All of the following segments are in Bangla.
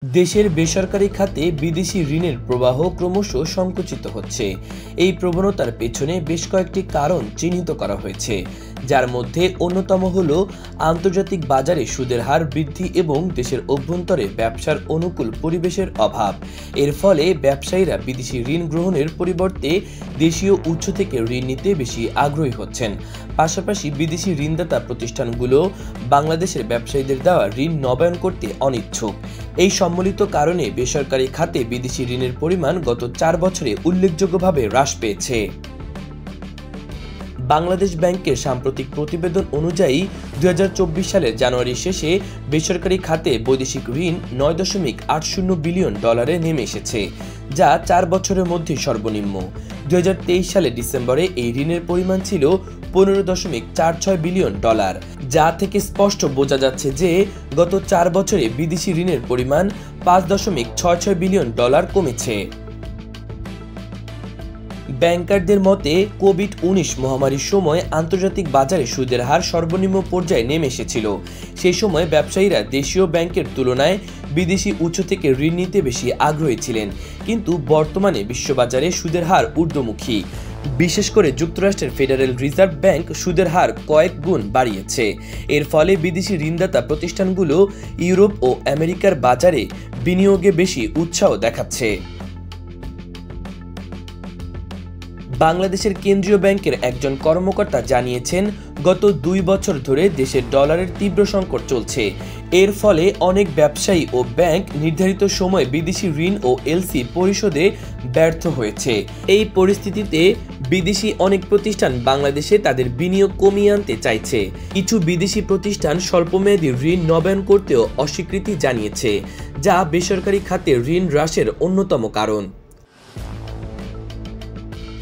দেশের বেসরকারি খাতে বিদেশি ঋণের প্রবাহ ক্রমশ সংকুচিত হচ্ছে। এই প্রবণতার পেছনে বেশ কয়েকটি কারণ চিহ্নিত করা হয়েছে, যার মধ্যে অন্যতম হল আন্তর্জাতিক বাজারে সুদের হার বৃদ্ধি এবং দেশের অভ্যন্তরে ব্যবসার অনুকূল পরিবেশের অভাব। এর ফলে ব্যবসায়ীরা বিদেশি ঋণ গ্রহণের পরিবর্তে দেশীয় উৎস থেকে ঋণ নিতে বেশি আগ্রহী হচ্ছেন। পাশাপাশি বিদেশি ঋণদাতা প্রতিষ্ঠানগুলো বাংলাদেশের ব্যবসায়ীদের দেওয়া ঋণ নবায়ন করতে অনিচ্ছুক। এই সম্মিলিত কারণে বেসরকারি খাতে বিদেশি ঋণের পরিমাণ গত 4 বছরে উল্লেখযোগ্যভাবে হ্রাস পেয়েছে। বাংলাদেশ ব্যাংকের সাম্প্রতিক প্রতিবেদন অনুযায়ী 2024 সালের জানুয়ারি শেষে বেসরকারি খাতে বৈদেশিক ঋণ $9.80 বিলিয়ন নেমে এসেছে, যা 4 বছরের মধ্যে সর্বনিম্ন। 2023 সালের ডিসেম্বরে এই ঋণের পরিমাণ ছিল $15.46 বিলিয়ন, যা থেকে স্পষ্ট বোঝা যাচ্ছে যে গত 4 বছরে বিদেশি ঋণের পরিমাণ $5.66 বিলিয়ন কমেছে। ব্যাংকারদের মতে, কোভিড-19 মহামারীর সময় আন্তর্জাতিক বাজারে সুদের হার সর্বনিম্ন পর্যায়ে নেমে এসেছিল। সেই সময় ব্যবসায়ীরা দেশীয় ব্যাংকের তুলনায় বিদেশি উৎস থেকে ঋণ নিতে বেশি আগ্রহী ছিলেন, কিন্তু বর্তমানে বিশ্ববাজারে সুদের হার ঊর্ধ্বমুখী। বিশেষ করে যুক্তরাষ্ট্রের ফেডারেল রিজার্ভ ব্যাংক সুদের হার কয়েক গুণ বাড়িয়েছে। এর ফলে বিদেশি ঋণদাতা প্রতিষ্ঠানগুলো ইউরোপ ও আমেরিকার বাজারে বিনিয়োগে বেশি উৎসাহ দেখাচ্ছে। বাংলাদেশের কেন্দ্রীয় ব্যাংকের একজন কর্মকর্তা জানিয়েছেন, গত 2 বছর ধরে দেশের ডলারের তীব্র সংকট চলছে। এর ফলে অনেক ব্যবসায়ী ও ব্যাংক নির্ধারিত সময়ে বিদেশি ঋণ ও এলসি পরিশোধে ব্যর্থ হয়েছে। এই পরিস্থিতিতে বিদেশি অনেক প্রতিষ্ঠান বাংলাদেশে তাদের বিনিয়োগ কমিয়ে আনতে চাইছে। কিছু বিদেশি প্রতিষ্ঠান স্বল্পমেয়াদী ঋণ নবায়ন করতেও অস্বীকৃতি জানিয়েছে, যা বেসরকারি খাতে ঋণ হ্রাসের অন্যতম কারণ।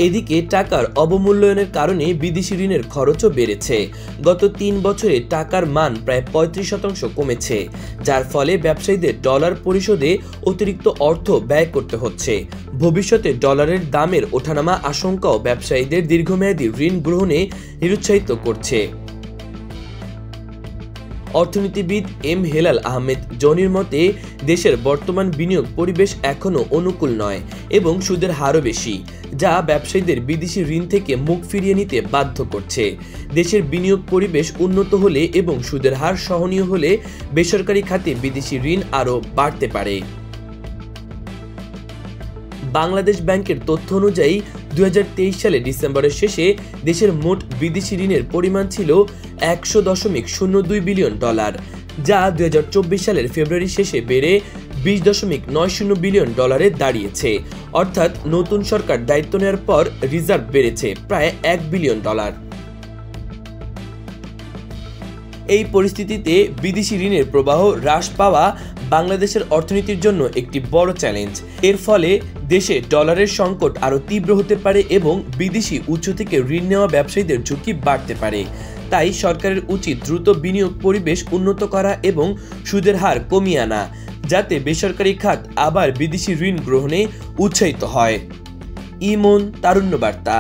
এদিকে টাকার অবমূল্যায়নের কারণে বিদেশি ঋণের খরচও বেড়েছে। গত 3 বছরে টাকার মান প্রায় 35% কমেছে, যার ফলে ব্যবসায়ীদের ডলার পরিশোধে অতিরিক্ত অর্থ ব্যয় করতে হচ্ছে। ভবিষ্যতে ডলারের দামের ওঠানামা আশঙ্কাও ব্যবসায়ীদের দীর্ঘমেয়াদী ঋণ গ্রহণে নিরুৎসাহিত করছে। অর্থনীতিবিদ এম হেলাল আহমেদ জনির মতে, দেশের বর্তমান বিনিয়োগ পরিবেশ এখনও অনুকূল নয় এবং সুদের হারও বেশি, যা ব্যবসায়ীদের বিদেশি ঋণ থেকে মুখ ফিরিয়ে নিতে বাধ্য করছে। দেশের বিনিয়োগ পরিবেশ উন্নত হলে এবং সুদের হার সহনীয় হলে বেসরকারি খাতে বিদেশি ঋণ আরও বাড়তে পারে। বাংলাদেশ ব্যাংকের তথ্য অনুযায়ী 2023 সালে ডিসেম্বরের শেষে দেশের মোট বিদেশি ঋণের পরিমাণ ছিল $100.02 বিলিয়ন, যা 2024 সালের ফেব্রুয়ারি শেষে বেড়ে $20.90 বিলিয়ন দাঁড়িয়েছে। অর্থাৎ নতুন সরকার দায়িত্ব নেওয়ার পর রিজার্ভ বেড়েছে প্রায় $1 বিলিয়ন। এই পরিস্থিতিতে বিদেশি ঋণের প্রবাহ হ্রাস পাওয়া বাংলাদেশের অর্থনীতির জন্য একটি বড় চ্যালেঞ্জ। এর ফলে দেশে ডলারের সংকট আরও তীব্র হতে পারে এবং বিদেশি উৎস থেকে ঋণ নেওয়া ব্যবসায়ীদের ঝুঁকি বাড়তে পারে। তাই সরকারের উচিত দ্রুত বিনিয়োগ পরিবেশ উন্নত করা এবং সুদের হার কমিয়ে আনা, যাতে বেসরকারি খাত আবার বিদেশি ঋণ গ্রহণে উৎসাহিত হয়। ইমন, তারুণ্য বার্তা।